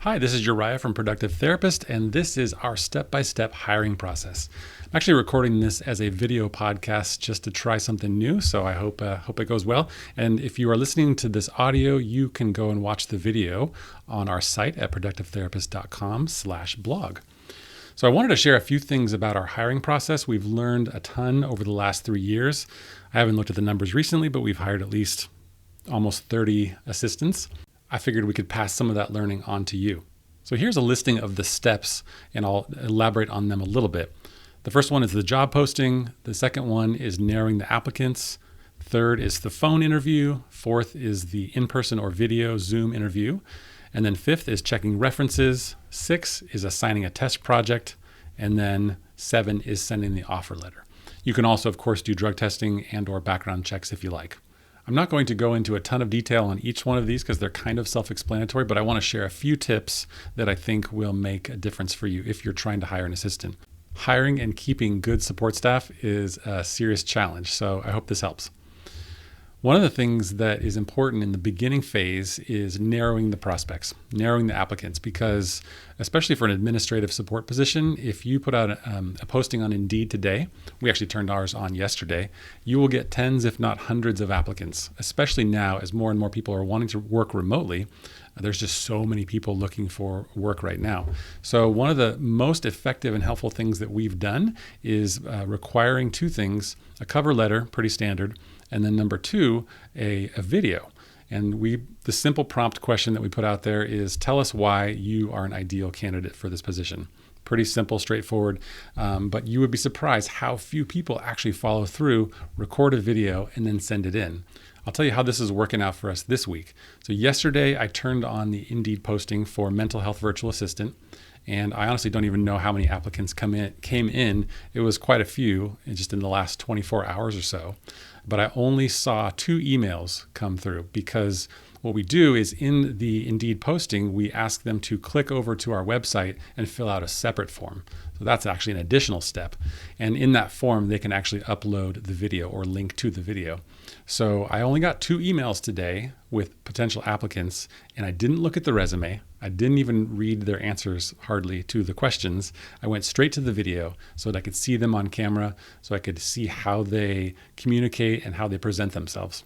Hi, this is Uriah from Productive Therapist, and this is our step-by-step hiring process. I'm actually recording this as a video podcast just to try something new, so I hope it goes well. And if you are listening to this audio, you can go and watch the video on our site at productivetherapist.com/blog. So I wanted to share a few things about our hiring process. We've learned a ton over the last 3 years. I haven't looked at the numbers recently, but we've hired at least almost 30 assistants. I figured we could pass some of that learning on to you. So here's a listing of the steps, and I'll elaborate on them a little bit. The first one is the job posting. The second one is narrowing the applicants. Third is the phone interview. Fourth is the in-person or video Zoom interview. And then fifth is checking references. 6 is assigning a test project. And then 7 is sending the offer letter. You can also, of course, do drug testing and or background checks if you like. I'm not going to go into a ton of detail on each one of these because they're kind of self-explanatory, but I want to share a few tips that I think will make a difference for you if you're trying to hire an assistant. Hiring and keeping good support staff is a serious challenge, so I hope this helps. One of the things that is important in the beginning phase is narrowing the prospects, narrowing the applicants, because especially for an administrative support position, if you put out a posting on Indeed today, we actually turned ours on yesterday, you will get tens, if not hundreds of applicants, especially now as more and more people are wanting to work remotely. There's just so many people looking for work right now. So one of the most effective and helpful things that we've done is requiring 2 things: a cover letter, pretty standard, and then number 2, a video. And the simple prompt question that we put out there is, tell us why you are an ideal candidate for this position. Pretty simple, straightforward, but you would be surprised how few people actually follow through, record a video, and then send it in. I'll tell you how this is working out for us this week. So yesterday I turned on the Indeed posting for mental health virtual assistant, and I honestly don't even know how many applicants came in. It was quite a few just in the last 24 hours or so. But I only saw 2 emails come through because what we do is in the Indeed posting, we ask them to click over to our website and fill out a separate form. So that's actually an additional step. And in that form, they can actually upload the video or link to the video. So I only got 2 emails today with potential applicants, and I didn't look at the resume. I didn't even read their answers hardly to the questions. I went straight to the video so that I could see them on camera, so I could see how they communicate and how they present themselves.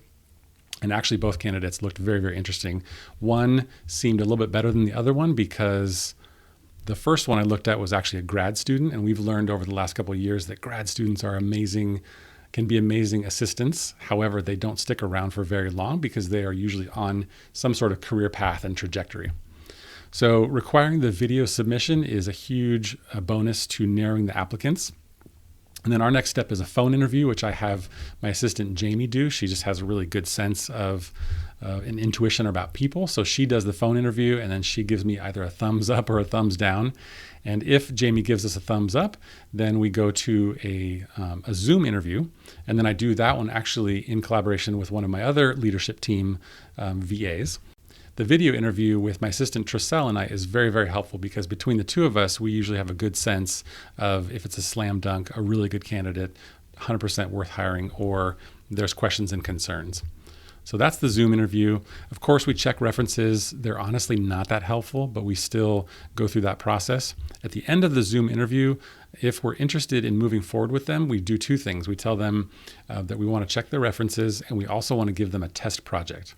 And actually both candidates looked very, very interesting. One seemed a little bit better than the other one because the first one I looked at was actually a grad student, and we've learned over the last couple of years that grad students are amazing, can be amazing assistants. However, they don't stick around for very long because they are usually on some sort of career path and trajectory. So requiring the video submission is a huge bonus to narrowing the applicants. And then our next step is a phone interview, which I have my assistant Jamie do. She just has a really good sense of an intuition about people. So she does the phone interview, and then she gives me either a thumbs up or a thumbs down. And if Jamie gives us a thumbs up, then we go to a Zoom interview. And then I do that one actually in collaboration with one of my other leadership team VAs. The video interview with my assistant Trisselle and I is very, very helpful because between the 2 of us, we usually have a good sense of if it's a slam dunk, a really good candidate, 100% worth hiring, or there's questions and concerns. So that's the Zoom interview. Of course, we check references. They're honestly not that helpful, but we still go through that process. At the end of the Zoom interview, if we're interested in moving forward with them, we do 2 things. We tell them that we want to check their references, and we also want to give them a test project.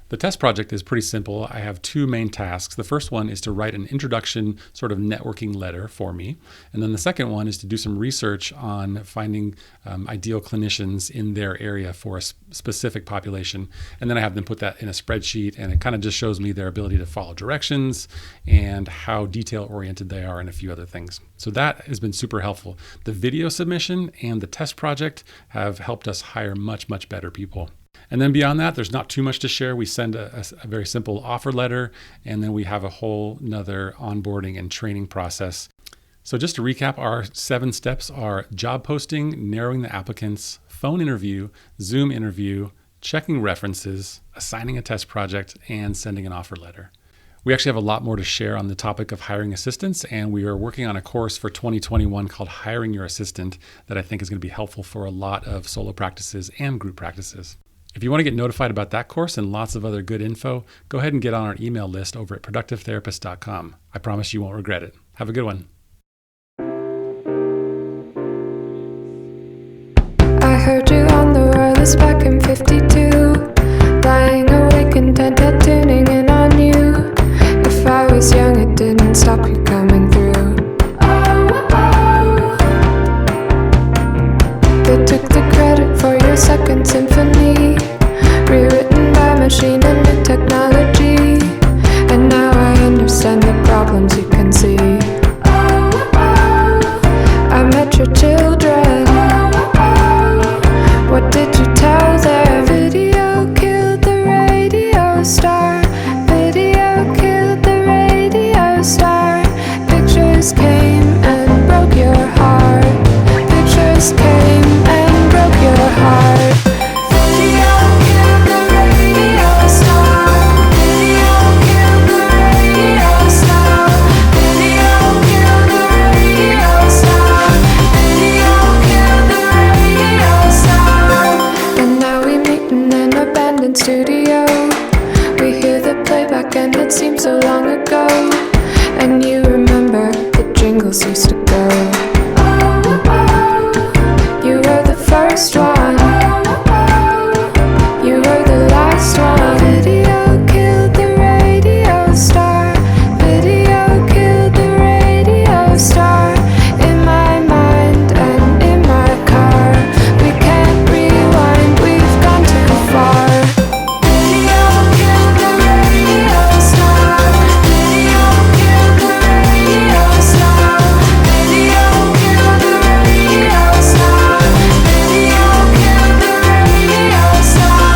The test project is pretty simple. I have 2 main tasks. The first one is to write an introduction sort of networking letter for me. And then the second one is to do some research on finding ideal clinicians in their area for a specific population. And then I have them put that in a spreadsheet, and it kind of just shows me their ability to follow directions and how detail-oriented they are and a few other things. So that has been super helpful. The video submission and the test project have helped us hire much, much better people. And then beyond that, there's not too much to share. We send a very simple offer letter, and then we have a whole nother onboarding and training process. So just to recap, our 7 steps are job posting, narrowing the applicants, phone interview, Zoom interview, checking references, assigning a test project, and sending an offer letter. We actually have a lot more to share on the topic of hiring assistants, and we are working on a course for 2021 called Hiring Your Assistant that I think is going to be helpful for a lot of solo practices and group practices. If you want to get notified about that course and lots of other good info, go ahead and get on our email list over at productivetherapist.com. I promise you won't regret it. Have a good one. I heard you on the wireless back in 52, lying awake intent at tuning in on you. If I was young, it didn't stop you coming through. They took the credit for your second symphony, rewritten by machine and new technology. And now I understand the problems you can see. I met your children. What did you tell them? Video killed the radio star. Video killed the radio star. Pictures came and broke your heart. Pictures came and broke your heart. Video killed the radio star. Video killed the radio star. Video killed the radio star. Video killed the radio star. And now we meet in an abandoned studio. We hear the playback and it seems so long ago. And you remember the jingles used to go. You were the first one. You were the last one. Video killed the radio star. Video killed the radio star. In my mind and in my car. We can't rewind, we've gone too far. Video killed the radio star. Video killed the radio star. Video killed the radio star. Video killed the radio star.